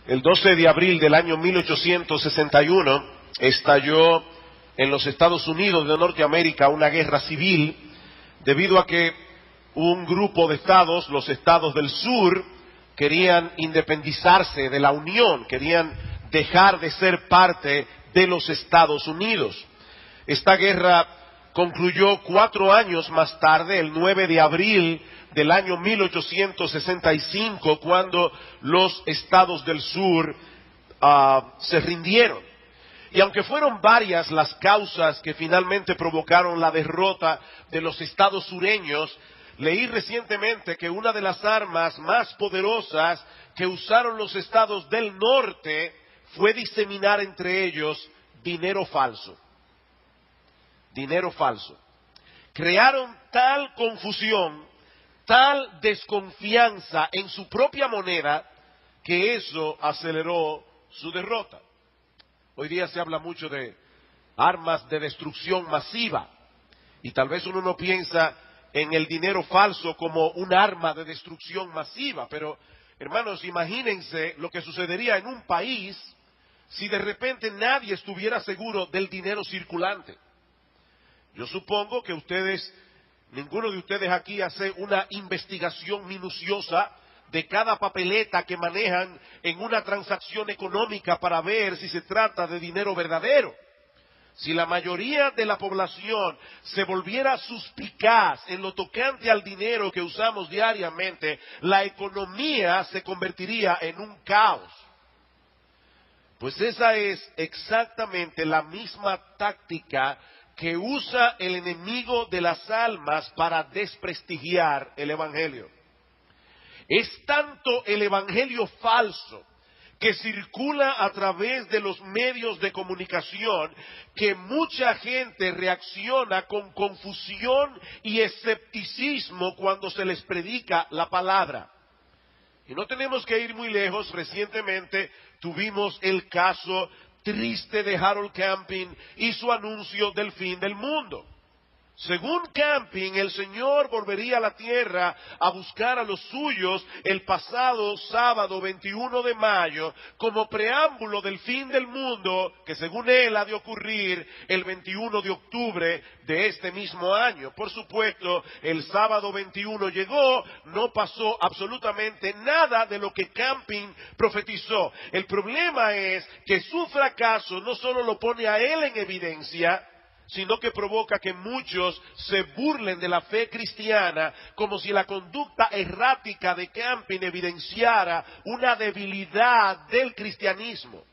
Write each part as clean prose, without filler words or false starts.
El 12 de abril del año 1861 estalló en los Estados Unidos de Norteamérica una guerra civil debido a que un grupo de estados, los estados del sur, querían independizarse de la Unión, querían dejar de ser parte de los Estados Unidos. Esta guerra concluyó 4 años más tarde, el 9 de abril del año 1865, cuando los estados del sur se rindieron. Y aunque fueron varias las causas que finalmente provocaron la derrota de los estados sureños, leí recientemente que una de las armas más poderosas que usaron los estados del norte fue diseminar entre ellos dinero falso. Dinero falso. Crearon tal confusión, tal desconfianza en su propia moneda, que eso aceleró su derrota. Hoy día se habla mucho de armas de destrucción masiva, y tal vez uno no piensa en el dinero falso como un arma de destrucción masiva, pero hermanos, imagínense lo que sucedería en un país si de repente nadie estuviera seguro del dinero circulante. Yo supongo que ninguno de ustedes aquí hace una investigación minuciosa de cada papeleta que manejan en una transacción económica para ver si se trata de dinero verdadero. Si la mayoría de la población se volviera suspicaz en lo tocante al dinero que usamos diariamente, la economía se convertiría en un caos. Pues esa es exactamente la misma táctica que usa el enemigo de las almas para desprestigiar el Evangelio. Es tanto el Evangelio falso que circula a través de los medios de comunicación que mucha gente reacciona con confusión y escepticismo cuando se les predica la palabra. Y no tenemos que ir muy lejos. Recientemente tuvimos el caso triste de Harold Camping y su anuncio del fin del mundo. Según Camping, el Señor volvería a la tierra a buscar a los suyos el pasado sábado 21 de mayo como preámbulo del fin del mundo que según él ha de ocurrir el 21 de octubre de este mismo año. Por supuesto, el sábado 21 llegó, no pasó absolutamente nada de lo que Camping profetizó. El problema es que su fracaso no solo lo pone a él en evidencia, sino que provoca que muchos se burlen de la fe cristiana como si la conducta errática de Camping evidenciara una debilidad del cristianismo.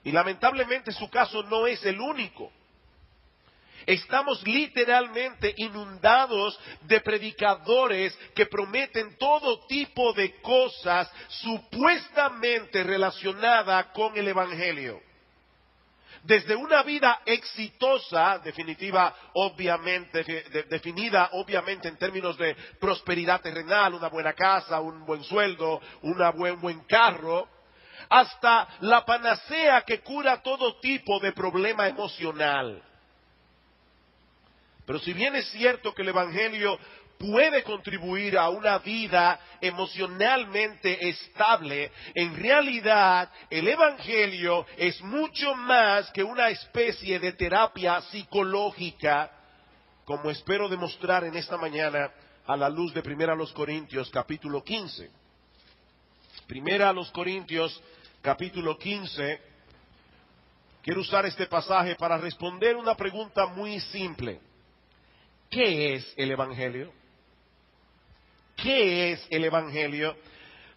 Y lamentablemente su caso no es el único. Estamos literalmente inundados de predicadores que prometen todo tipo de cosas supuestamente relacionadas con el Evangelio. Desde una vida exitosa, definida obviamente en términos de prosperidad terrenal, una buena casa, un buen sueldo, buen carro, hasta la panacea que cura todo tipo de problema emocional. Pero si bien es cierto que el Evangelio puede contribuir a una vida emocionalmente estable, en realidad el Evangelio es mucho más que una especie de terapia psicológica, como espero demostrar en esta mañana a la luz de 1 Corintios capítulo 15. 1 Corintios capítulo 15, quiero usar este pasaje para responder una pregunta muy simple. ¿Qué es el Evangelio? ¿Qué es el Evangelio?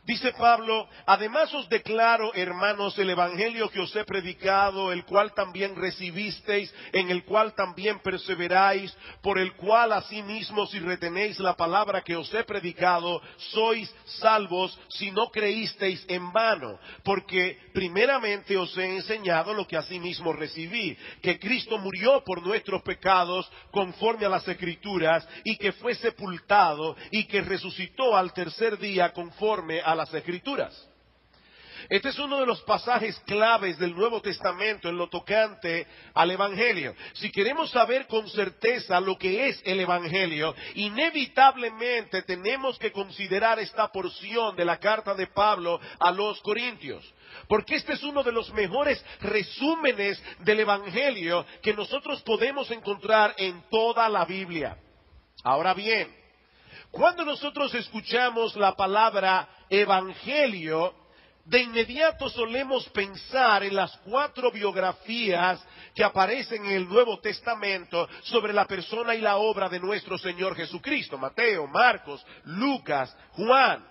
Dice Pablo, además os declaro, hermanos, el Evangelio que os he predicado, el cual también recibisteis, en el cual también perseveráis, por el cual asimismo si retenéis la palabra que os he predicado, sois salvos si no creísteis en vano. Porque primeramente os he enseñado lo que asimismo recibí, que Cristo murió por nuestros pecados conforme a las Escrituras, y que fue sepultado, y que resucitó al tercer día conforme a las Escrituras. Este es uno de los pasajes claves del Nuevo Testamento en lo tocante al Evangelio. Si queremos saber con certeza lo que es el Evangelio, inevitablemente tenemos que considerar esta porción de la carta de Pablo a los Corintios. Porque este es uno de los mejores resúmenes del Evangelio que nosotros podemos encontrar en toda la Biblia. Ahora bien, cuando nosotros escuchamos la palabra Evangelio, de inmediato solemos pensar en las 4 biografías que aparecen en el Nuevo Testamento sobre la persona y la obra de nuestro Señor Jesucristo: Mateo, Marcos, Lucas, Juan.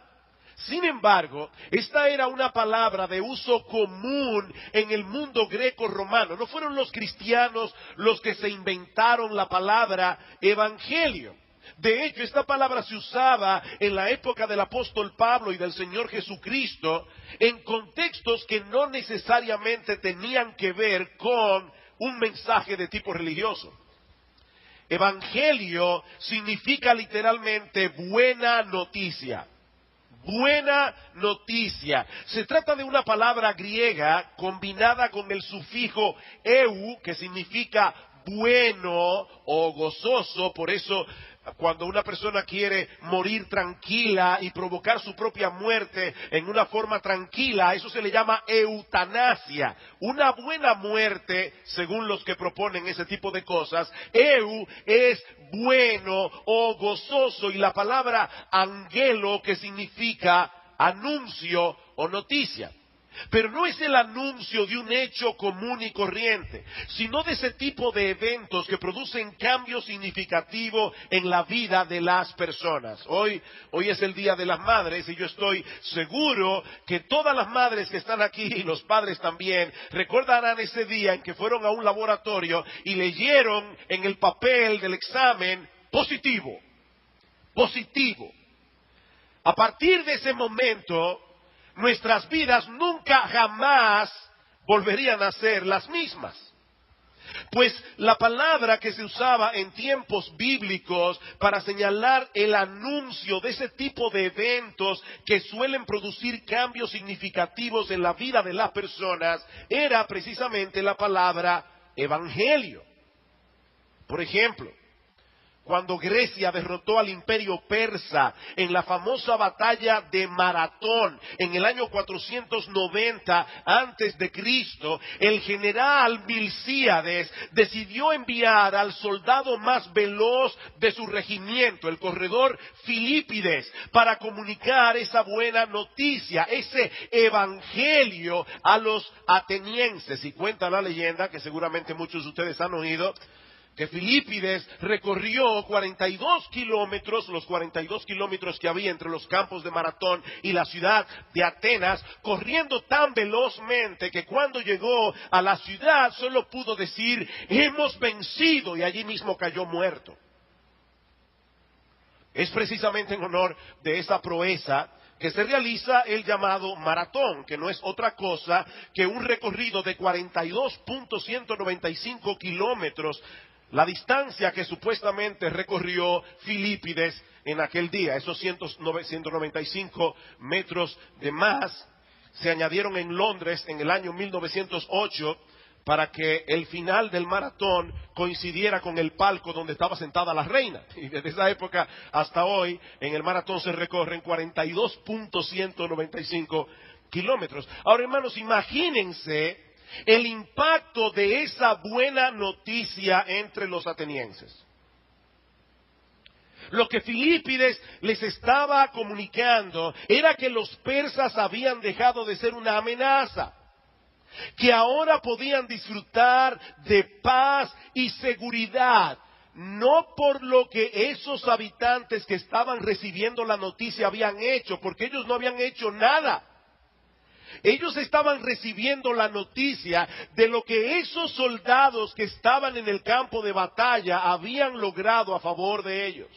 Sin embargo, esta era una palabra de uso común en el mundo greco-romano. No fueron los cristianos los que se inventaron la palabra evangelio. De hecho, esta palabra se usaba en la época del apóstol Pablo y del Señor Jesucristo en contextos que no necesariamente tenían que ver con un mensaje de tipo religioso. Evangelio significa literalmente buena noticia. Buena noticia. Se trata de una palabra griega combinada con el sufijo eu, que significa bueno o gozoso. Por eso, cuando una persona quiere morir tranquila y provocar su propia muerte en una forma tranquila, eso se le llama eutanasia. Una buena muerte, según los que proponen ese tipo de cosas, eu es bueno o gozoso, y la palabra angelo, que significa anuncio o noticia. Pero no es el anuncio de un hecho común y corriente, sino de ese tipo de eventos que producen cambio significativo en la vida de las personas. Hoy es el Día de las Madres, y yo estoy seguro que todas las madres que están aquí, y los padres también, recordarán ese día en que fueron a un laboratorio y leyeron en el papel del examen positivo. Positivo. A partir de ese momento, nuestras vidas nunca jamás volverían a ser las mismas. Pues la palabra que se usaba en tiempos bíblicos para señalar el anuncio de ese tipo de eventos que suelen producir cambios significativos en la vida de las personas era precisamente la palabra evangelio. Por ejemplo, cuando Grecia derrotó al imperio persa en la famosa batalla de Maratón en el año 490 antes de Cristo, el general Milcíades decidió enviar al soldado más veloz de su regimiento, el corredor Filipides, para comunicar esa buena noticia, ese evangelio a los atenienses. Y cuenta la leyenda, que seguramente muchos de ustedes han oído, que Filipides recorrió 42 kilómetros, los 42 kilómetros que había entre los campos de Maratón y la ciudad de Atenas, corriendo tan velozmente que cuando llegó a la ciudad solo pudo decir: hemos vencido, y allí mismo cayó muerto. Es precisamente en honor de esa proeza que se realiza el llamado maratón, que no es otra cosa que un recorrido de 42.195 kilómetros, la distancia que supuestamente recorrió Filipides en aquel día. Esos 195 metros de más se añadieron en Londres en el año 1908 para que el final del maratón coincidiera con el palco donde estaba sentada la reina. Y desde esa época hasta hoy, en el maratón se recorren 42.195 kilómetros. Ahora, hermanos, imagínense el impacto de esa buena noticia entre los atenienses. Lo que Filipides les estaba comunicando era que los persas habían dejado de ser una amenaza, que ahora podían disfrutar de paz y seguridad, no por lo que esos habitantes que estaban recibiendo la noticia habían hecho, porque ellos no habían hecho nada. Ellos estaban recibiendo la noticia de lo que esos soldados que estaban en el campo de batalla habían logrado a favor de ellos.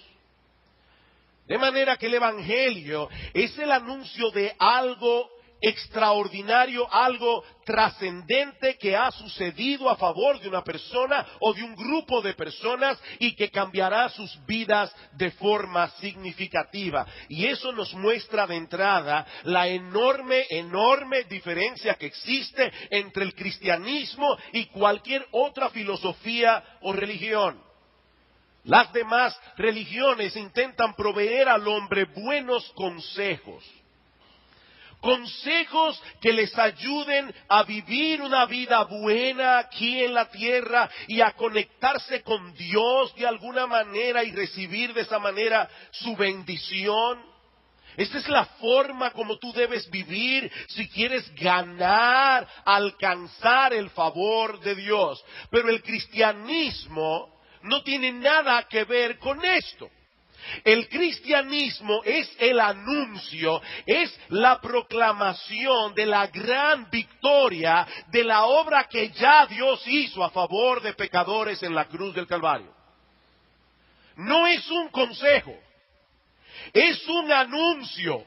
De manera que el evangelio es el anuncio de algo extraordinario, algo trascendente que ha sucedido a favor de una persona o de un grupo de personas y que cambiará sus vidas de forma significativa. Y eso nos muestra de entrada la enorme diferencia que existe entre el cristianismo y cualquier otra filosofía o religión. Las demás religiones intentan proveer al hombre buenos consejos. Consejos que les ayuden a vivir una vida buena aquí en la tierra y a conectarse con Dios de alguna manera y recibir de esa manera su bendición. Esta es la forma como tú debes vivir si quieres ganar, alcanzar el favor de Dios. Pero el cristianismo no tiene nada que ver con esto. El cristianismo es el anuncio, es la proclamación de la gran victoria de la obra que ya Dios hizo a favor de pecadores en la cruz del Calvario. No es un consejo, es un anuncio.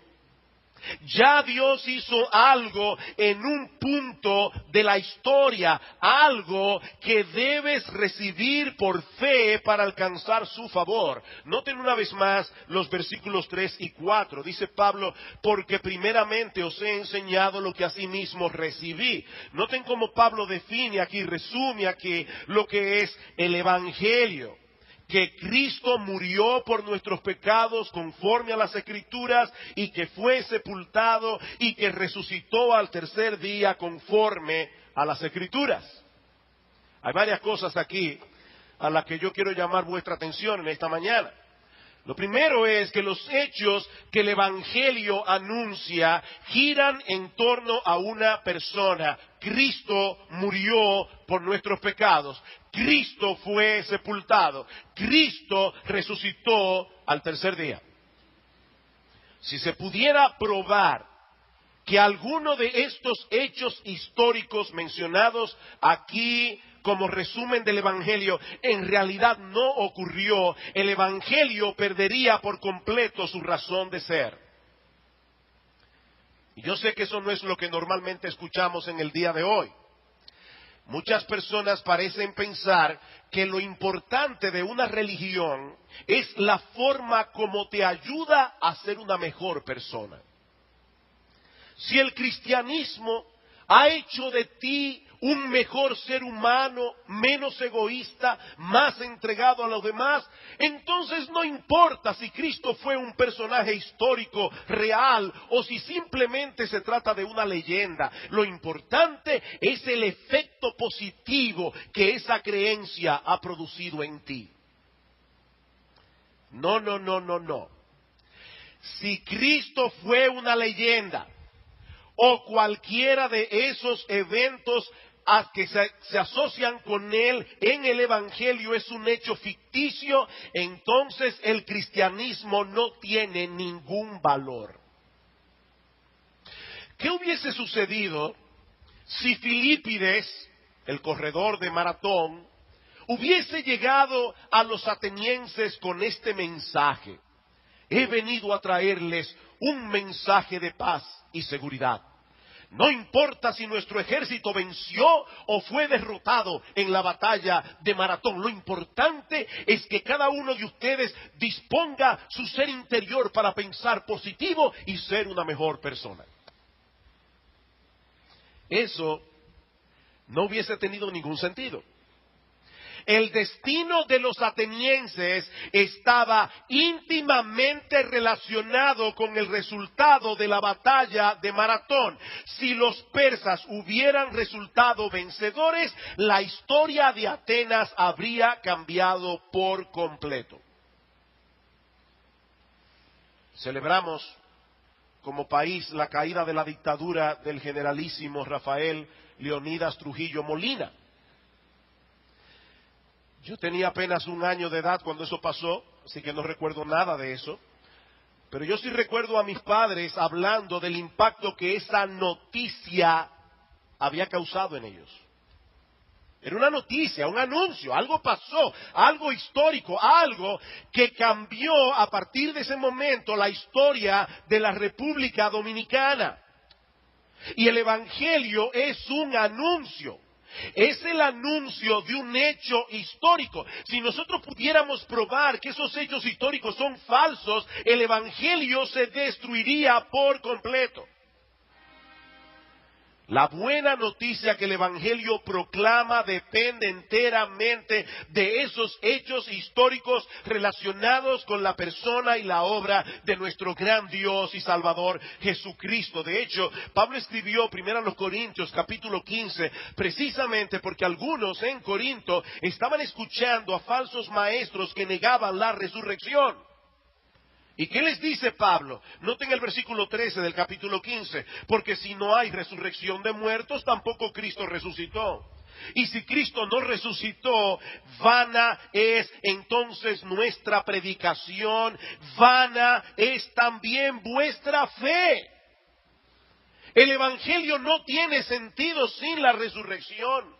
Ya Dios hizo algo en un punto de la historia, algo que debes recibir por fe para alcanzar su favor. Noten una vez más los versículos 3 y 4. Dice Pablo, porque primeramente os he enseñado lo que asimismo recibí. Noten cómo Pablo define aquí, resume aquí lo que es el Evangelio. Que Cristo murió por nuestros pecados conforme a las Escrituras y que fue sepultado y que resucitó al tercer día conforme a las Escrituras. Hay varias cosas aquí a las que yo quiero llamar vuestra atención en esta mañana. Lo primero es que los hechos que el Evangelio anuncia giran en torno a una persona. Cristo murió por nuestros pecados. Cristo fue sepultado. Cristo resucitó al tercer día. Si se pudiera probar que alguno de estos hechos históricos mencionados aquí como resumen del Evangelio en realidad no ocurrió, el Evangelio perdería por completo su razón de ser. Y yo sé que eso no es lo que normalmente escuchamos en el día de hoy. Muchas personas parecen pensar que lo importante de una religión es la forma como te ayuda a ser una mejor persona. Si el cristianismo ha hecho de ti un mejor ser humano, menos egoísta, más entregado a los demás, entonces no importa si Cristo fue un personaje histórico real o si simplemente se trata de una leyenda. Lo importante es el efecto positivo que esa creencia ha producido en ti. No. Si Cristo fue una leyenda o cualquiera de esos eventos a que se asocian con él en el Evangelio es un hecho ficticio, entonces el cristianismo no tiene ningún valor. ¿Qué hubiese sucedido si Filipides, el corredor de maratón, hubiese llegado a los atenienses con este mensaje? He venido a traerles un mensaje de paz y seguridad. No importa si nuestro ejército venció o fue derrotado en la batalla de Maratón. Lo importante es que cada uno de ustedes disponga su ser interior para pensar positivo y ser una mejor persona. Eso no hubiese tenido ningún sentido. El destino de los atenienses estaba íntimamente relacionado con el resultado de la batalla de Maratón. Si los persas hubieran resultado vencedores, la historia de Atenas habría cambiado por completo. Celebramos como país la caída de la dictadura del generalísimo Rafael Leonidas Trujillo Molina. Yo tenía apenas 1 año de edad cuando eso pasó, así que no recuerdo nada de eso. Pero yo sí recuerdo a mis padres hablando del impacto que esa noticia había causado en ellos. Era una noticia, un anuncio, algo pasó, algo histórico, algo que cambió a partir de ese momento la historia de la República Dominicana. Y el Evangelio es un anuncio. Es el anuncio de un hecho histórico. Si nosotros pudiéramos probar que esos hechos históricos son falsos, el Evangelio se destruiría por completo. La buena noticia que el Evangelio proclama depende enteramente de esos hechos históricos relacionados con la persona y la obra de nuestro gran Dios y Salvador Jesucristo. De hecho, Pablo escribió primero a los Corintios capítulo 15, precisamente porque algunos en Corinto estaban escuchando a falsos maestros que negaban la resurrección. ¿Y qué les dice Pablo? Noten el versículo 13 del capítulo 15. Porque si no hay resurrección de muertos, tampoco Cristo resucitó. Y si Cristo no resucitó, vana es entonces nuestra predicación, vana es también vuestra fe. El Evangelio no tiene sentido sin la resurrección.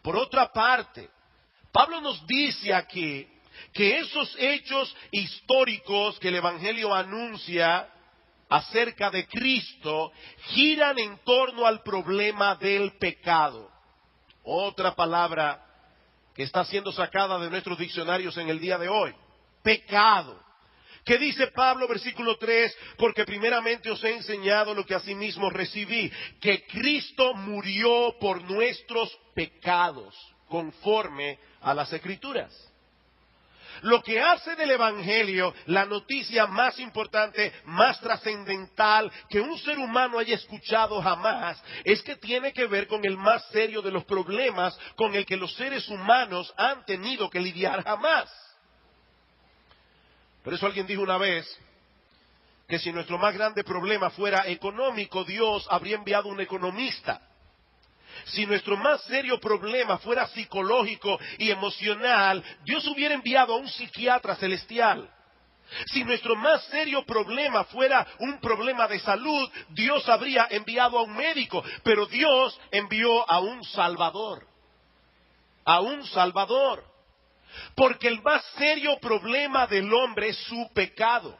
Por otra parte, Pablo nos dice aquí que esos hechos históricos que el Evangelio anuncia acerca de Cristo giran en torno al problema del pecado. Otra palabra que está siendo sacada de nuestros diccionarios en el día de hoy. Pecado. ¿Qué dice Pablo, versículo 3? Porque primeramente os he enseñado lo que asimismo recibí, que Cristo murió por nuestros pecados, conforme a las Escrituras. Lo que hace del Evangelio la noticia más importante, más trascendental que un ser humano haya escuchado jamás, es que tiene que ver con el más serio de los problemas con el que los seres humanos han tenido que lidiar jamás. Por eso alguien dijo una vez que si nuestro más grande problema fuera económico, Dios habría enviado un economista. Si nuestro más serio problema fuera psicológico y emocional, Dios hubiera enviado a un psiquiatra celestial. Si nuestro más serio problema fuera un problema de salud, Dios habría enviado a un médico. Pero Dios envió a un Salvador. A un Salvador. Porque el más serio problema del hombre es su pecado.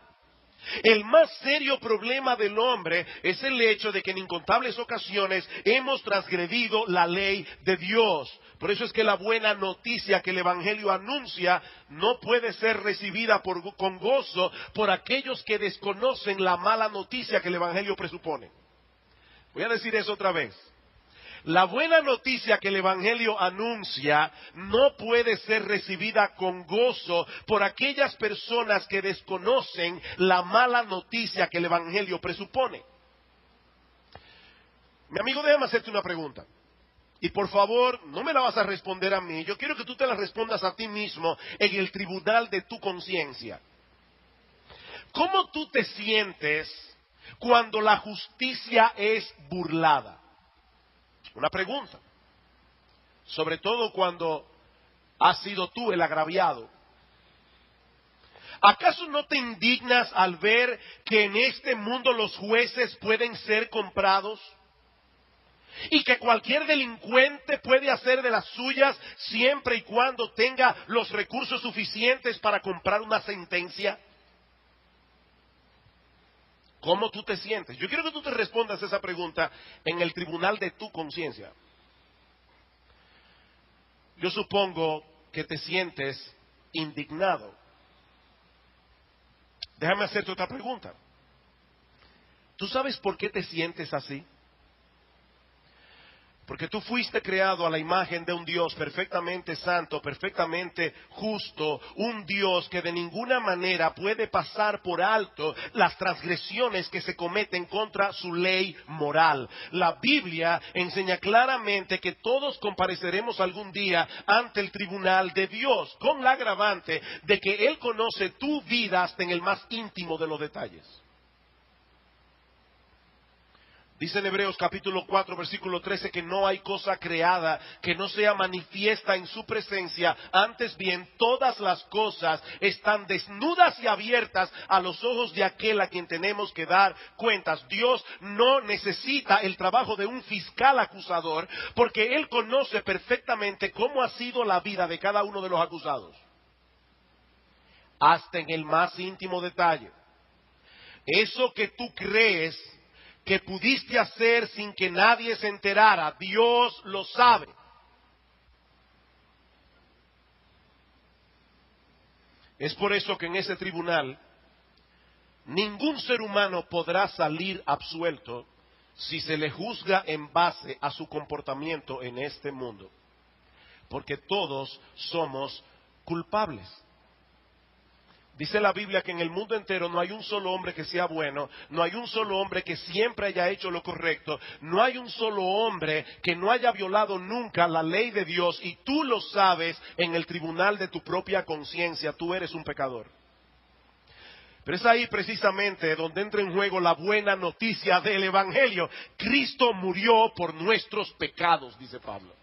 El más serio problema del hombre es el hecho de que en incontables ocasiones hemos transgredido la ley de Dios. Por eso es que la buena noticia que el Evangelio anuncia no puede ser recibida con gozo por aquellos que desconocen la mala noticia que el Evangelio presupone. Voy a decir eso otra vez. La buena noticia que el Evangelio anuncia no puede ser recibida con gozo por aquellas personas que desconocen la mala noticia que el Evangelio presupone. Mi amigo, déjame hacerte una pregunta. Y por favor, no me la vas a responder a mí. Yo quiero que tú te la respondas a ti mismo en el tribunal de tu conciencia. ¿Cómo tú te sientes cuando la justicia es burlada? Una pregunta, sobre todo cuando has sido tú el agraviado. ¿Acaso no te indignas al ver que en este mundo los jueces pueden ser comprados? Y que cualquier delincuente puede hacer de las suyas siempre y cuando tenga los recursos suficientes para comprar una sentencia. ¿Cómo tú te sientes? Yo quiero que tú te respondas esa pregunta en el tribunal de tu conciencia. Yo supongo que te sientes indignado. Déjame hacerte otra pregunta. ¿Tú sabes por qué te sientes así? Porque tú fuiste creado a la imagen de un Dios perfectamente santo, perfectamente justo, un Dios que de ninguna manera puede pasar por alto las transgresiones que se cometen contra su ley moral. La Biblia enseña claramente que todos compareceremos algún día ante el tribunal de Dios, con la agravante de que Él conoce tu vida hasta en el más íntimo de los detalles. Dice en Hebreos capítulo 4 versículo 13 que no hay cosa creada que no sea manifiesta en su presencia. Antes bien, todas las cosas están desnudas y abiertas a los ojos de aquel a quien tenemos que dar cuentas. Dios no necesita el trabajo de un fiscal acusador porque Él conoce perfectamente cómo ha sido la vida de cada uno de los acusados. Hasta en el más íntimo detalle. Eso que tú crees que pudiste hacer sin que nadie se enterara. Dios lo sabe. Es por eso que en ese tribunal ningún ser humano podrá salir absuelto si se le juzga en base a su comportamiento en este mundo. Porque todos somos culpables. Dice la Biblia que en el mundo entero no hay un solo hombre que sea bueno, no hay un solo hombre que siempre haya hecho lo correcto, no hay un solo hombre que no haya violado nunca la ley de Dios, y tú lo sabes en el tribunal de tu propia conciencia, tú eres un pecador. Pero es ahí precisamente donde entra en juego la buena noticia del Evangelio. Cristo murió por nuestros pecados, dice Pablo.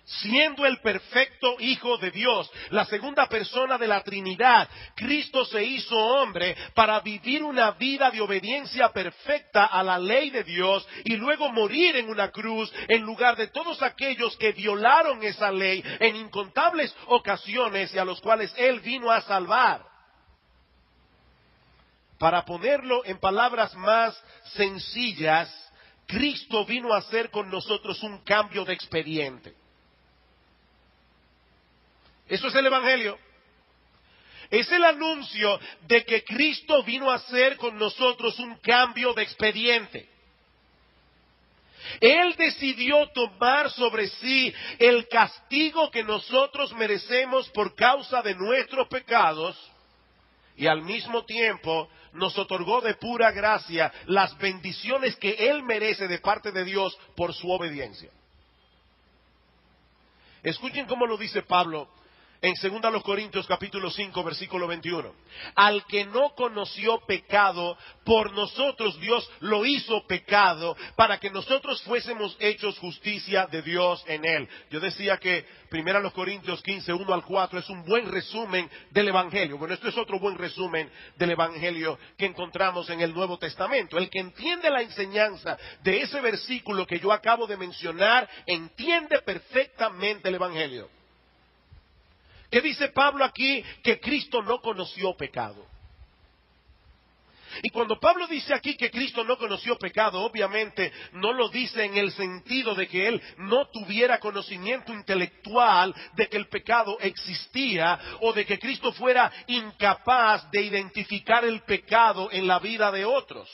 Siendo el perfecto Hijo de Dios, la segunda persona de la Trinidad, Cristo se hizo hombre para vivir una vida de obediencia perfecta a la ley de Dios y luego morir en una cruz en lugar de todos aquellos que violaron esa ley en incontables ocasiones y a los cuales Él vino a salvar. Para ponerlo en palabras más sencillas, Cristo vino a hacer con nosotros un cambio de expediente. Eso es el Evangelio. Es el anuncio de que Cristo vino a hacer con nosotros un cambio de expediente. Él decidió tomar sobre sí el castigo que nosotros merecemos por causa de nuestros pecados y al mismo tiempo nos otorgó de pura gracia las bendiciones que Él merece de parte de Dios por su obediencia. Escuchen cómo lo dice Pablo en 2 Corintios capítulo 5, versículo 21. Al que no conoció pecado, por nosotros Dios lo hizo pecado, para que nosotros fuésemos hechos justicia de Dios en él. Yo decía que 1 Corintios 15, 1 al 4 es un buen resumen del Evangelio. Bueno, esto es otro buen resumen del Evangelio que encontramos en el Nuevo Testamento. El que entiende la enseñanza de ese versículo que yo acabo de mencionar, entiende perfectamente el Evangelio. ¿Qué dice Pablo aquí? Que Cristo no conoció pecado. Y cuando Pablo dice aquí que Cristo no conoció pecado, obviamente no lo dice en el sentido de que Él no tuviera conocimiento intelectual de que el pecado existía o de que Cristo fuera incapaz de identificar el pecado en la vida de otros.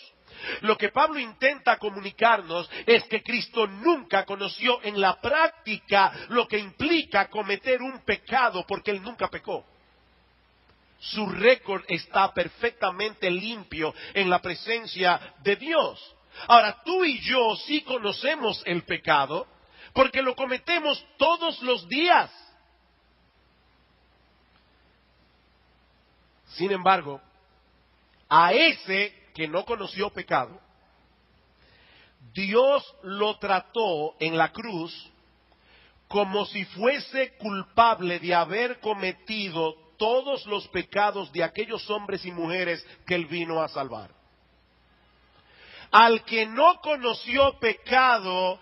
Lo que Pablo intenta comunicarnos es que Cristo nunca conoció en la práctica lo que implica cometer un pecado, porque Él nunca pecó. Su récord está perfectamente limpio en la presencia de Dios. Ahora, tú y yo sí conocemos el pecado porque lo cometemos todos los días. Sin embargo, a ese que no conoció pecado, Dios lo trató en la cruz como si fuese culpable de haber cometido todos los pecados de aquellos hombres y mujeres que Él vino a salvar. Al que no conoció pecado,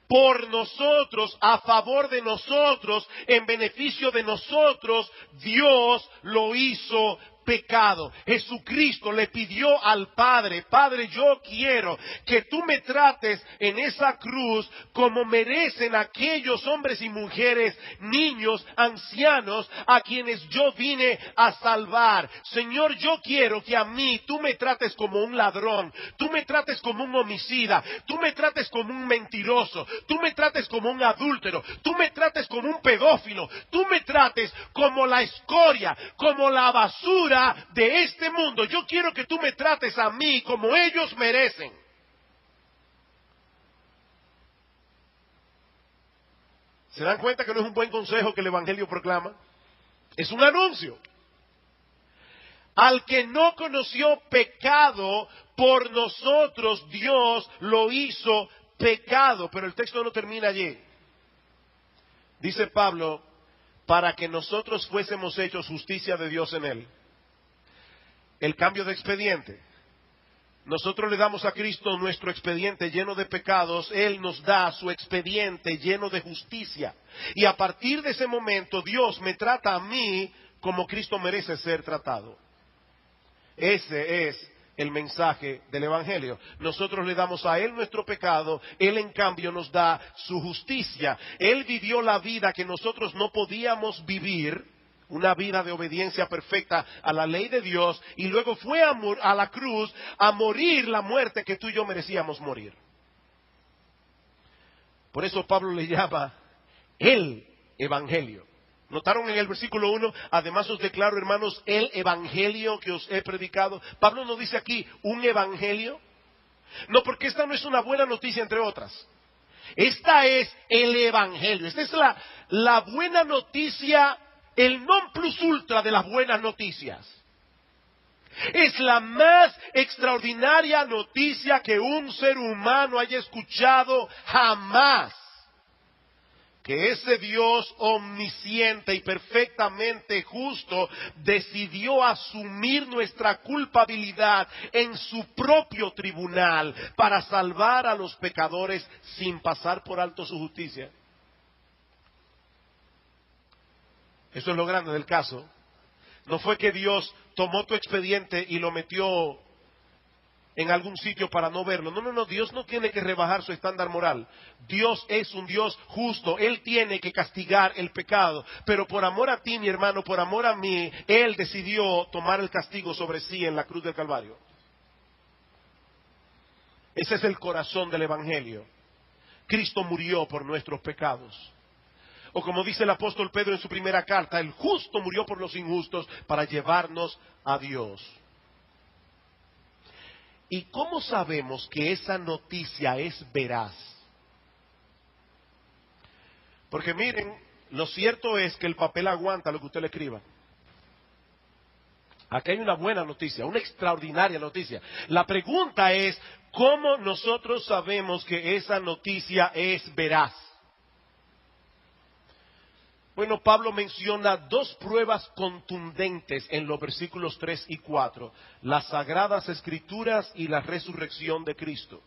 por nosotros, a favor de nosotros, en beneficio de nosotros, Dios lo hizo pecado. Jesucristo le pidió al Padre: Padre, yo quiero que tú me trates en esa cruz como merecen aquellos hombres y mujeres, niños, ancianos, a quienes yo vine a salvar. Señor, yo quiero que a mí tú me trates como un ladrón, tú me trates como un homicida, tú me trates como un mentiroso, tú me trates como un adúltero, tú me trates como un pedófilo, tú me trates como la escoria, como la basura de este mundo. Yo quiero que tú me trates a mí como ellos merecen. ¿Se dan cuenta que no es un buen consejo que el Evangelio proclama? Es un anuncio. Al que no conoció pecado, por nosotros Dios lo hizo pecado. Pero el texto no termina allí. Dice Pablo, para que nosotros fuésemos hechos justicia de Dios en él. El cambio de expediente. Nosotros le damos a Cristo nuestro expediente lleno de pecados, Él nos da su expediente lleno de justicia. Y a partir de ese momento Dios me trata a mí como Cristo merece ser tratado. Ese es el mensaje del Evangelio. Nosotros le damos a Él nuestro pecado, Él en cambio nos da su justicia. Él vivió la vida que nosotros no podíamos vivir, una vida de obediencia perfecta a la ley de Dios, y luego fue a la cruz a morir la muerte que tú y yo merecíamos morir. Por eso Pablo le llama el Evangelio. ¿Notaron en el versículo 1? Además os declaro, hermanos, el Evangelio que os he predicado. Pablo no dice aquí un Evangelio. No, porque esta no es una buena noticia entre otras. Esta es el Evangelio. Esta es la buena noticia, el non plus ultra de las buenas noticias. Es la más extraordinaria noticia que un ser humano haya escuchado jamás. Que ese Dios omnisciente y perfectamente justo decidió asumir nuestra culpabilidad en su propio tribunal para salvar a los pecadores sin pasar por alto su justicia. Eso es lo grande del caso. No fue que Dios tomó tu expediente y lo metió en algún sitio para no verlo. No, Dios no tiene que rebajar su estándar moral. Dios es un Dios justo. Él tiene que castigar el pecado. Pero por amor a ti, mi hermano, por amor a mí, Él decidió tomar el castigo sobre sí en la cruz del Calvario. Ese es el corazón del Evangelio. Cristo murió por nuestros pecados. O como dice el apóstol Pedro en su primera carta, el justo murió por los injustos para llevarnos a Dios. ¿Y cómo sabemos que esa noticia es veraz? Porque miren, lo cierto es que el papel aguanta lo que usted le escriba. Aquí hay una buena noticia, una extraordinaria noticia. La pregunta es, ¿cómo nosotros sabemos que esa noticia es veraz? Bueno, Pablo menciona dos pruebas contundentes en los versículos 3 y 4. Las Sagradas Escrituras y la resurrección de Cristo.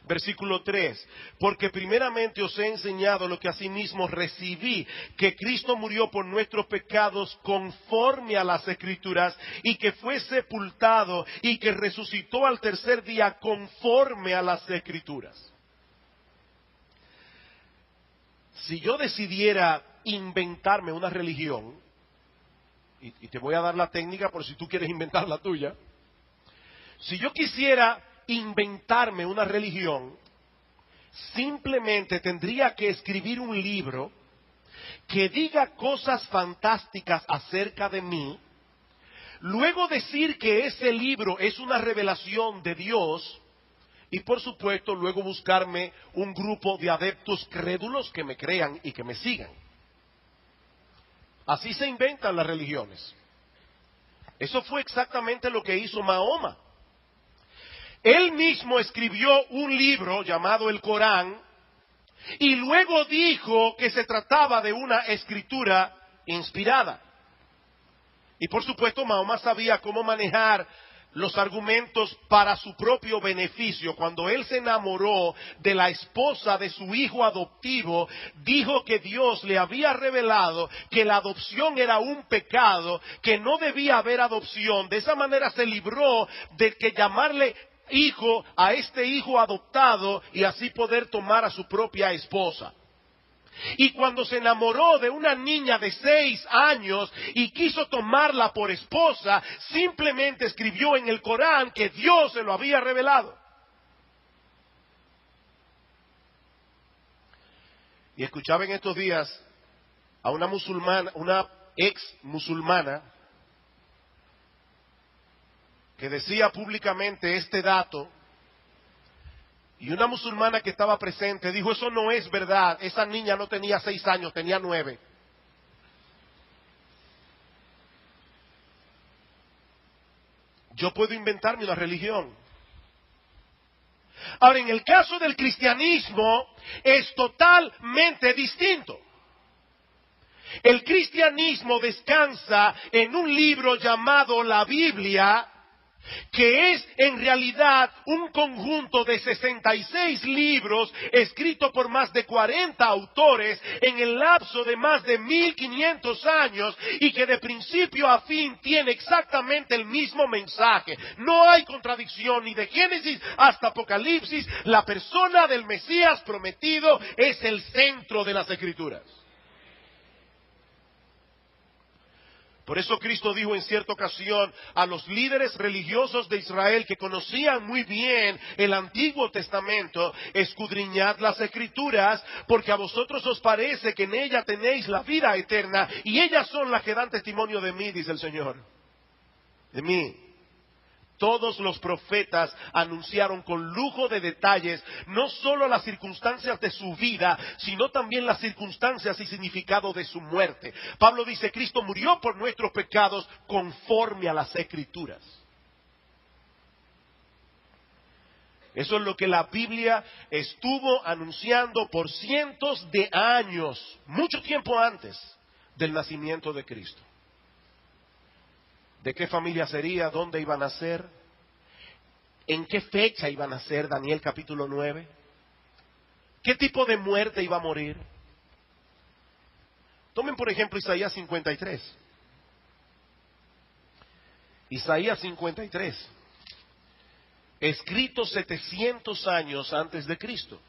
Versículo 3. Porque primeramente os he enseñado lo que asimismo recibí, que Cristo murió por nuestros pecados conforme a las Escrituras, y que fue sepultado y que resucitó al tercer día conforme a las Escrituras. Si yo decidiera inventarme una religión, y te voy a dar la técnica por si tú quieres inventar la tuya. Si yo quisiera inventarme una religión, simplemente tendría que escribir un libro que diga cosas fantásticas acerca de mí, luego decir que ese libro es una revelación de Dios, y por supuesto luego buscarme un grupo de adeptos crédulos que me crean y que me sigan. Así se inventan las religiones. Eso fue exactamente lo que hizo Mahoma. Él mismo escribió un libro llamado el Corán y luego dijo que se trataba de una escritura inspirada. Y por supuesto Mahoma sabía cómo manejar los argumentos para su propio beneficio. Cuando él se enamoró de la esposa de su hijo adoptivo, dijo que Dios le había revelado que la adopción era un pecado, que no debía haber adopción. De esa manera se libró de que llamarle hijo a este hijo adoptado y así poder tomar a su propia esposa. Y cuando se enamoró de una niña de 6 años y quiso tomarla por esposa, simplemente escribió en el Corán que Dios se lo había revelado. Y escuchaba en estos días a una musulmana, una ex musulmana, que decía públicamente este dato. Y una musulmana que estaba presente dijo, eso no es verdad, esa niña no tenía 6 años, tenía 9. Yo puedo inventarme una religión. Ahora, en el caso del cristianismo, es totalmente distinto. El cristianismo descansa en un libro llamado la Biblia, que es en realidad un conjunto de 66 libros escritos por más de 40 autores en el lapso de más de 1500 años y que de principio a fin tiene exactamente el mismo mensaje. No hay contradicción ni de Génesis hasta Apocalipsis. La persona del Mesías prometido es el centro de las Escrituras. Por eso Cristo dijo en cierta ocasión a los líderes religiosos de Israel que conocían muy bien el Antiguo Testamento: escudriñad las Escrituras, porque a vosotros os parece que en ellas tenéis la vida eterna, y ellas son las que dan testimonio de mí, dice el Señor. De mí. Todos los profetas anunciaron con lujo de detalles no solo las circunstancias de su vida, sino también las circunstancias y significado de su muerte. Pablo dice: Cristo murió por nuestros pecados conforme a las Escrituras. Eso es lo que la Biblia estuvo anunciando por cientos de años, mucho tiempo antes del nacimiento de Cristo. ¿De qué familia sería? ¿Dónde iban a nacer? ¿En qué fecha iban a nacer? Daniel capítulo 9. ¿Qué tipo de muerte iba a morir? Tomen por ejemplo Isaías 53. Isaías 53. Escrito 700 años antes de Cristo.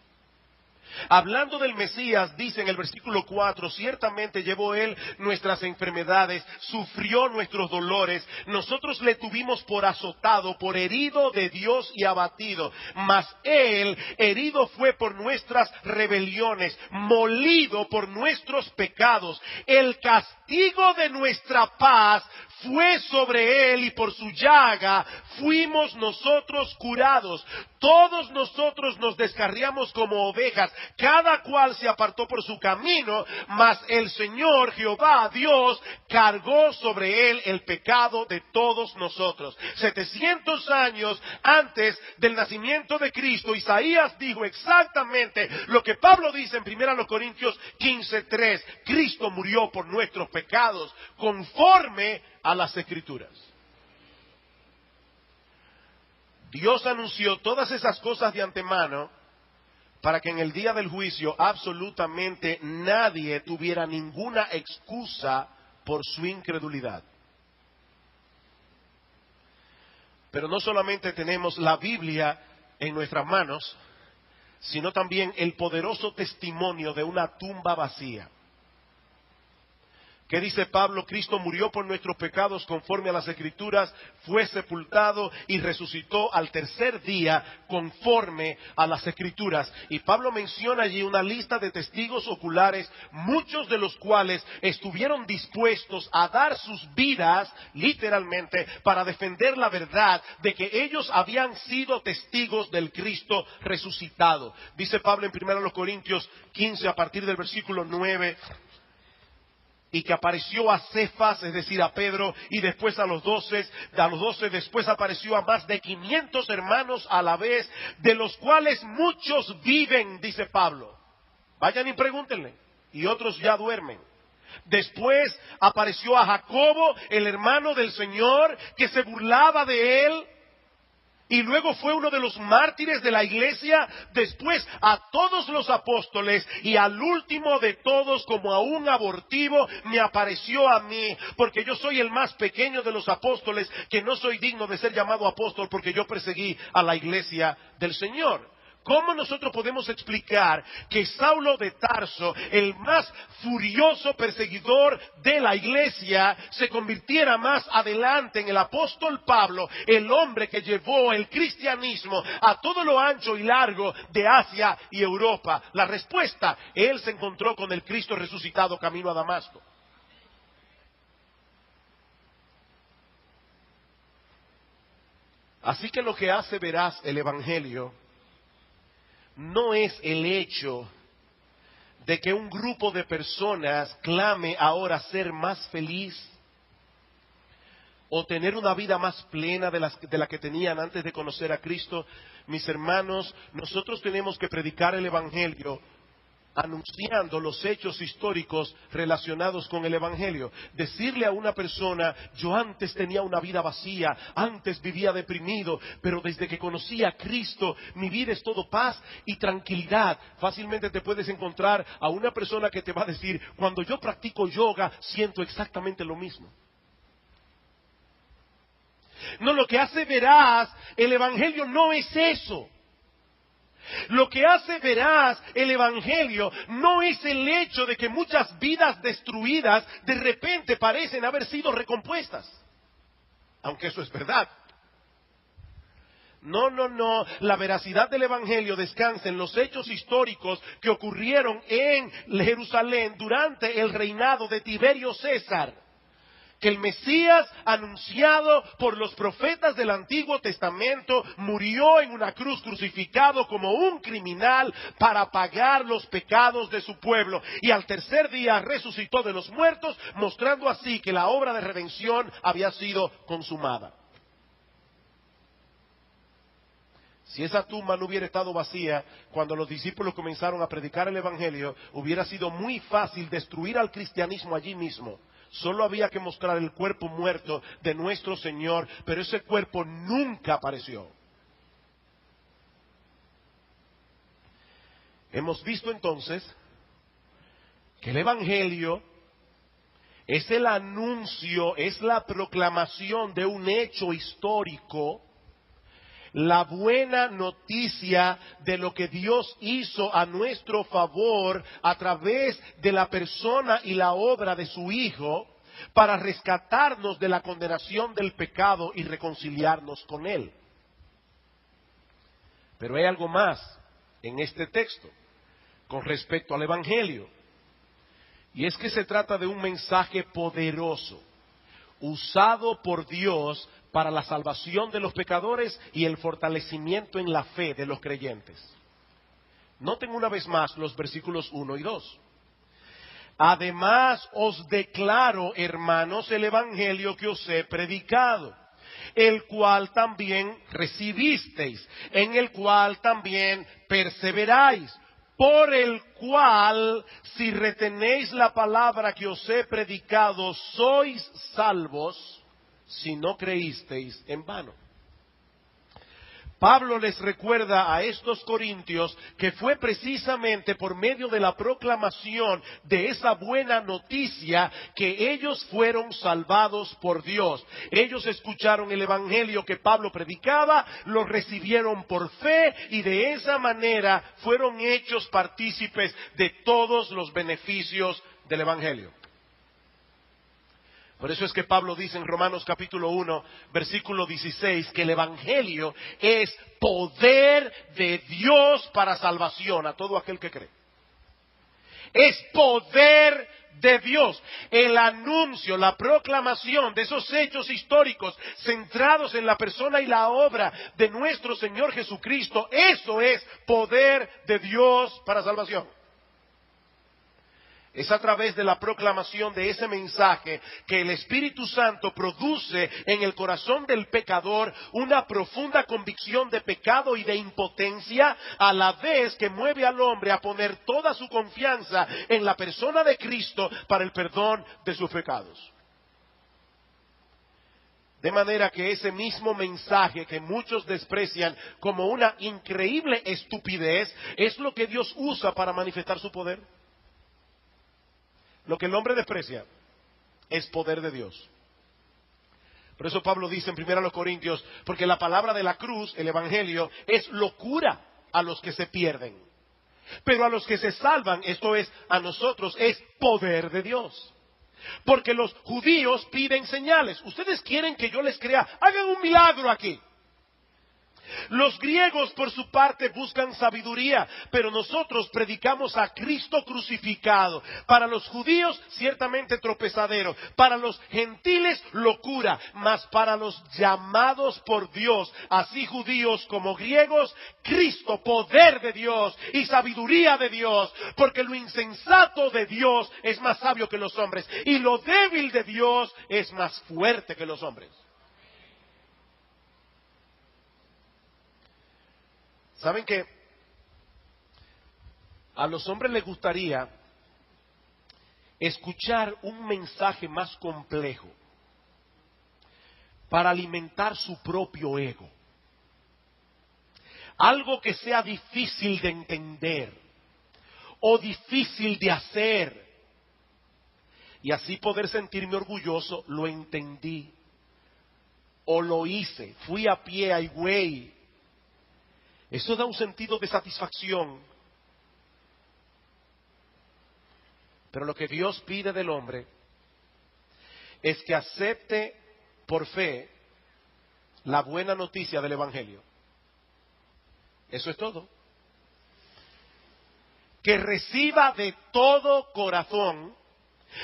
Hablando del Mesías, dice en el versículo 4: ciertamente llevó él nuestras enfermedades, sufrió nuestros dolores, nosotros le tuvimos por azotado, por herido de Dios y abatido, mas él herido fue por nuestras rebeliones, molido por nuestros pecados. El castigo de nuestra paz fue sobre él, y por su llaga fuimos nosotros curados. Todos nosotros nos descarriamos como ovejas, cada cual se apartó por su camino, mas el Señor Jehová Dios cargó sobre él el pecado de todos nosotros. 700 años antes del nacimiento de Cristo, Isaías dijo exactamente lo que Pablo dice en 1 Corintios 15:3: Cristo murió por nuestros pecados conforme a las Escrituras. Dios anunció todas esas cosas de antemano para que en el día del juicio absolutamente nadie tuviera ninguna excusa por su incredulidad. Pero no solamente tenemos la Biblia en nuestras manos, sino también el poderoso testimonio de una tumba vacía. ¿Qué dice Pablo? Cristo murió por nuestros pecados conforme a las Escrituras, fue sepultado y resucitó al tercer día conforme a las Escrituras. Y Pablo menciona allí una lista de testigos oculares, muchos de los cuales estuvieron dispuestos a dar sus vidas, literalmente, para defender la verdad de que ellos habían sido testigos del Cristo resucitado. Dice Pablo en 1 Corintios 15, a partir del versículo 9... y que apareció a Cefas, es decir, a Pedro, y después a los 12, después apareció a más de 500 hermanos a la vez, de los cuales muchos viven, dice Pablo. Vayan y pregúntenle, y otros ya duermen. Después apareció a Jacobo, el hermano del Señor, que se burlaba de él. Y luego fue uno de los mártires de la iglesia, después a todos los apóstoles, y al último de todos, como a un abortivo, me apareció a mí, porque yo soy el más pequeño de los apóstoles, que no soy digno de ser llamado apóstol, porque yo perseguí a la iglesia del Señor. ¿Cómo nosotros podemos explicar que Saulo de Tarso, el más furioso perseguidor de la iglesia, se convirtiera más adelante en el apóstol Pablo, el hombre que llevó el cristianismo a todo lo ancho y largo de Asia y Europa? La respuesta: él se encontró con el Cristo resucitado camino a Damasco. Así que lo que hace veraz el Evangelio no es el hecho de que un grupo de personas clame ahora ser más feliz o tener una vida más plena de la que tenían antes de conocer a Cristo. Mis hermanos, nosotros tenemos que predicar el Evangelio anunciando los hechos históricos relacionados con el Evangelio. Decirle a una persona, yo antes tenía una vida vacía, antes vivía deprimido, pero desde que conocí a Cristo, mi vida es todo paz y tranquilidad. Fácilmente te puedes encontrar a una persona que te va a decir, cuando yo practico yoga, siento exactamente lo mismo. No, lo que hace veraz el Evangelio no es eso. Lo que hace veraz el Evangelio no es el hecho de que muchas vidas destruidas de repente parecen haber sido recompuestas. Aunque eso es verdad. No. La veracidad del Evangelio descansa en los hechos históricos que ocurrieron en Jerusalén durante el reinado de Tiberio César. Que el Mesías, anunciado por los profetas del Antiguo Testamento, murió en una cruz crucificado como un criminal para pagar los pecados de su pueblo. Y al tercer día resucitó de los muertos, mostrando así que la obra de redención había sido consumada. Si esa tumba no hubiera estado vacía, cuando los discípulos comenzaron a predicar el Evangelio, hubiera sido muy fácil destruir al cristianismo allí mismo. Solo había que mostrar el cuerpo muerto de nuestro Señor, pero ese cuerpo nunca apareció. Hemos visto entonces que el Evangelio es el anuncio, es la proclamación de un hecho histórico, la buena noticia de lo que Dios hizo a nuestro favor a través de la persona y la obra de su Hijo para rescatarnos de la condenación del pecado y reconciliarnos con Él. Pero hay algo más en este texto con respecto al Evangelio, y es que se trata de un mensaje poderoso, usado por Dios para la salvación de los pecadores y el fortalecimiento en la fe de los creyentes. Noten una vez más los versículos 1 y 2. Además os declaro, hermanos, el evangelio que os he predicado, el cual también recibisteis, en el cual también perseveráis, por el cual, si retenéis la palabra que os he predicado, sois salvos, si no creísteis en vano. Pablo les recuerda a estos corintios que fue precisamente por medio de la proclamación de esa buena noticia que ellos fueron salvados por Dios. Ellos escucharon el evangelio que Pablo predicaba, lo recibieron por fe y de esa manera fueron hechos partícipes de todos los beneficios del evangelio. Por eso es que Pablo dice en Romanos capítulo 1, versículo 16, que el Evangelio es poder de Dios para salvación a todo aquel que cree. Es poder de Dios. El anuncio, la proclamación de esos hechos históricos centrados en la persona y la obra de nuestro Señor Jesucristo, eso es poder de Dios para salvación. Es a través de la proclamación de ese mensaje que el Espíritu Santo produce en el corazón del pecador una profunda convicción de pecado y de impotencia, a la vez que mueve al hombre a poner toda su confianza en la persona de Cristo para el perdón de sus pecados. De manera que ese mismo mensaje que muchos desprecian como una increíble estupidez, es lo que Dios usa para manifestar su poder. Lo que el hombre desprecia es poder de Dios. Por eso Pablo dice en 1 Corintios, porque la palabra de la cruz, el evangelio, es locura a los que se pierden. Pero a los que se salvan, esto es, a nosotros, es poder de Dios. Porque los judíos piden señales. Ustedes quieren que yo les crea, hagan un milagro aquí. Los griegos por su parte buscan sabiduría, pero nosotros predicamos a Cristo crucificado. Para los judíos ciertamente tropezadero, para los gentiles locura, mas para los llamados por Dios, así judíos como griegos, Cristo poder de Dios y sabiduría de Dios, porque lo insensato de Dios es más sabio que los hombres y lo débil de Dios es más fuerte que los hombres. ¿Saben que A los hombres les gustaría escuchar un mensaje más complejo para alimentar su propio ego. Algo que sea difícil de entender o difícil de hacer. Y así poder sentirme orgulloso, lo entendí. O lo hice, fui a pie, a Higüey. Eso da un sentido de satisfacción. Pero lo que Dios pide del hombre es que acepte por fe la buena noticia del Evangelio. Eso es todo. Que reciba de todo corazón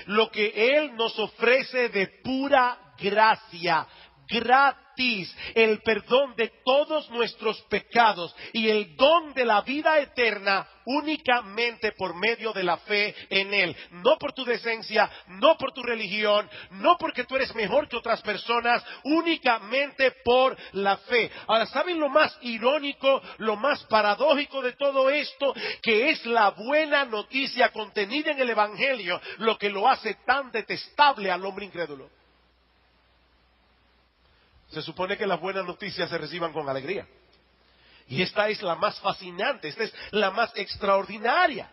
lo que Él nos ofrece de pura gracia, gratis, el perdón de todos nuestros pecados y el don de la vida eterna únicamente por medio de la fe en Él. No por tu decencia, no por tu religión, no porque tú eres mejor que otras personas, únicamente por la fe. Ahora, ¿saben lo más irónico, lo más paradójico de todo esto? Que es la buena noticia contenida en el Evangelio lo que lo hace tan detestable al hombre incrédulo. Se supone que las buenas noticias se reciban con alegría. Y esta es la más fascinante, esta es la más extraordinaria.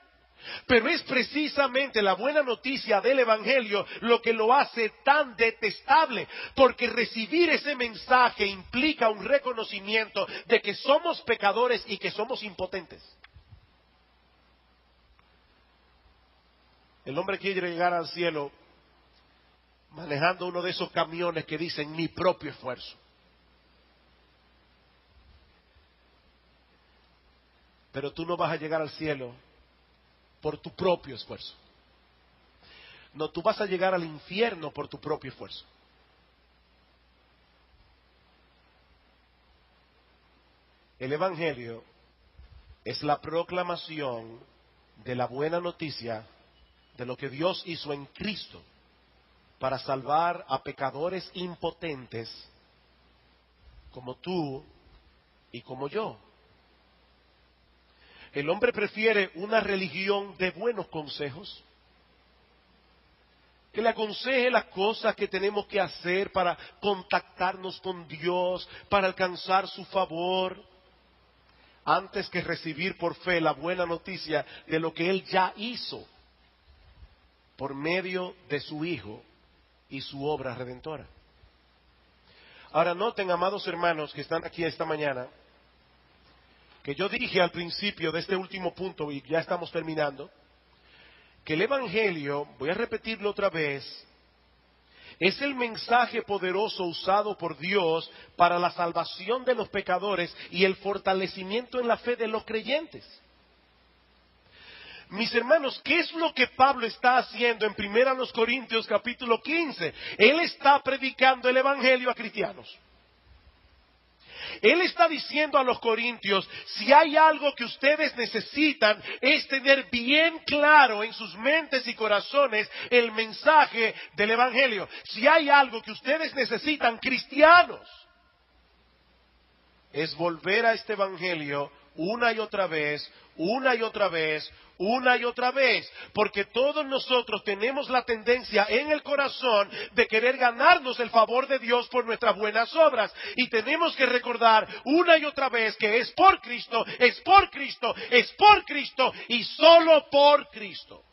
Pero es precisamente la buena noticia del Evangelio lo que lo hace tan detestable, porque recibir ese mensaje implica un reconocimiento de que somos pecadores y que somos impotentes. El hombre quiere llegar al cielo manejando uno de esos camiones que dicen mi propio esfuerzo. Pero tú no vas a llegar al cielo por tu propio esfuerzo. No, tú vas a llegar al infierno por tu propio esfuerzo. El Evangelio es la proclamación de la buena noticia de lo que Dios hizo en Cristo para salvar a pecadores impotentes como tú y como yo. El hombre prefiere una religión de buenos consejos, que le aconseje las cosas que tenemos que hacer para contactarnos con Dios, para alcanzar su favor, antes que recibir por fe la buena noticia de lo que Él ya hizo por medio de su Hijo y su obra redentora. Ahora noten, amados hermanos que están aquí esta mañana, que yo dije al principio de este último punto, y ya estamos terminando, que el Evangelio, voy a repetirlo otra vez, es el mensaje poderoso usado por Dios para la salvación de los pecadores y el fortalecimiento en la fe de los creyentes. Mis hermanos, ¿qué es lo que Pablo está haciendo en 1 Corintios capítulo 15? Él está predicando el Evangelio a cristianos. Él está diciendo a los corintios, si hay algo que ustedes necesitan es tener bien claro en sus mentes y corazones el mensaje del Evangelio. Si hay algo que ustedes necesitan, cristianos, es volver a este Evangelio una y otra vez, una y otra vez, una y otra vez, porque todos nosotros tenemos la tendencia en el corazón de querer ganarnos el favor de Dios por nuestras buenas obras, y tenemos que recordar una y otra vez que es por Cristo, es por Cristo, es por Cristo y solo por Cristo.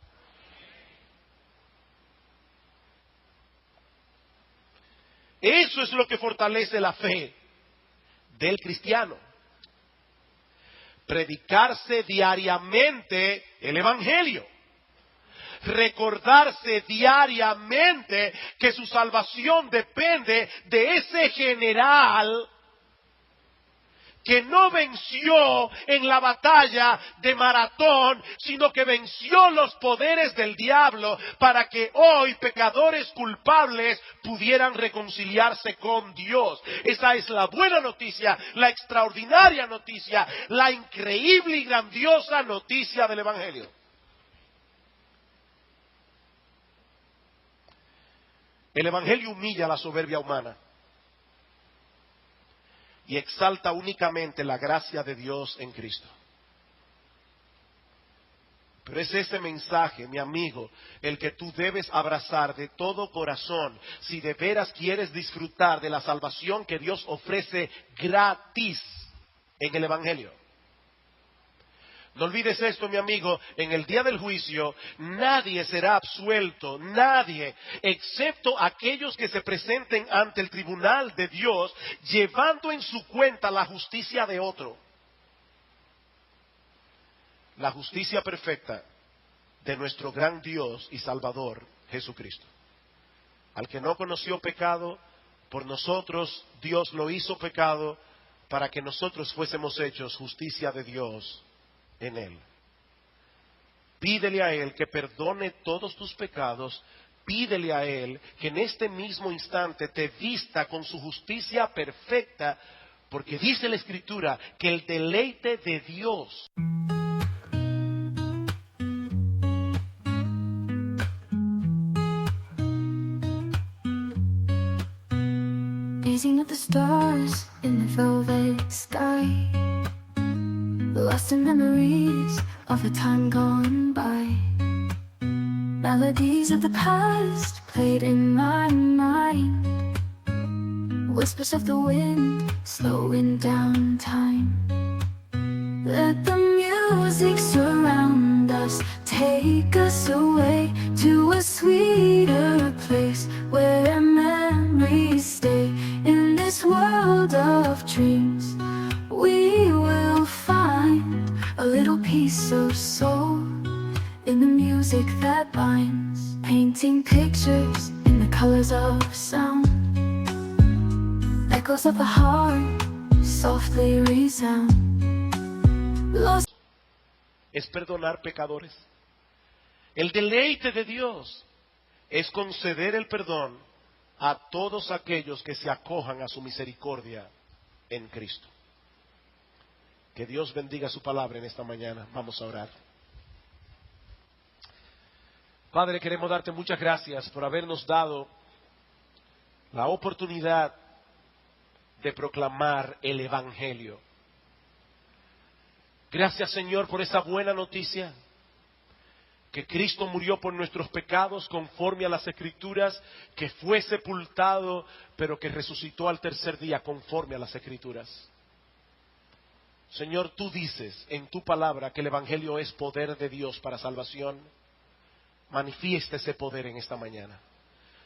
Eso es lo que fortalece la fe del cristiano. Predicarse diariamente el Evangelio. Recordarse diariamente que su salvación depende de ese general que no venció en la batalla de Maratón, sino que venció los poderes del diablo para que hoy pecadores culpables pudieran reconciliarse con Dios. Esa es la buena noticia, la extraordinaria noticia, la increíble y grandiosa noticia del Evangelio. El Evangelio humilla la soberbia humana y exalta únicamente la gracia de Dios en Cristo. Pero es ese mensaje, mi amigo, el que tú debes abrazar de todo corazón si de veras quieres disfrutar de la salvación que Dios ofrece gratis en el Evangelio. No olvides esto, mi amigo, en el día del juicio nadie será absuelto, nadie, excepto aquellos que se presenten ante el tribunal de Dios llevando en su cuenta la justicia de otro. La justicia perfecta de nuestro gran Dios y Salvador, Jesucristo. Al que no conoció pecado, por nosotros Dios lo hizo pecado para que nosotros fuésemos hechos justicia de Dios en Él. Pídele a Él que perdone todos tus pecados. Pídele a Él que en este mismo instante te vista con su justicia perfecta, porque dice la Escritura que el deleite de Dios gazing at the stars in the velvet sky, lost in memories of a time gone by. Melodies of the past played in my mind, whispers of the wind slowing down time. Let the music surround us, take us away to a sweeter place where memories stay. In this world of dreams, we will find a little piece of soul in the music that binds, painting pictures in the colors of sound. Echoes of the heart softly resound. Lost es perdonar pecadores. El deleite de Dios es conceder el perdón a todos aquellos que se acojan a su misericordia en Cristo. Que Dios bendiga su palabra en esta mañana. Vamos a orar. Padre, queremos darte muchas gracias por habernos dado la oportunidad de proclamar el Evangelio. Gracias, Señor, por esa buena noticia, que Cristo murió por nuestros pecados conforme a las Escrituras, que fue sepultado, pero que resucitó al tercer día conforme a las Escrituras. Señor, tú dices en tu palabra que el Evangelio es poder de Dios para salvación. Manifiesta ese poder en esta mañana.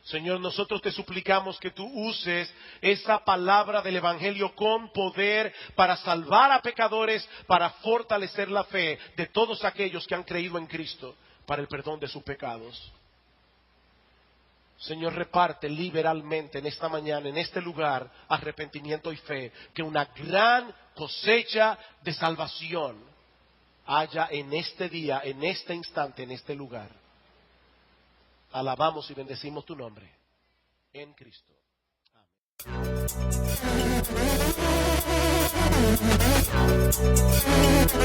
Señor, nosotros te suplicamos que tú uses esa palabra del Evangelio con poder para salvar a pecadores, para fortalecer la fe de todos aquellos que han creído en Cristo para el perdón de sus pecados. Señor, reparte liberalmente en esta mañana, en este lugar, arrepentimiento y fe, que una gran cosecha de salvación haya en este día, en este instante, en este lugar. Alabamos y bendecimos tu nombre en Cristo. Amén.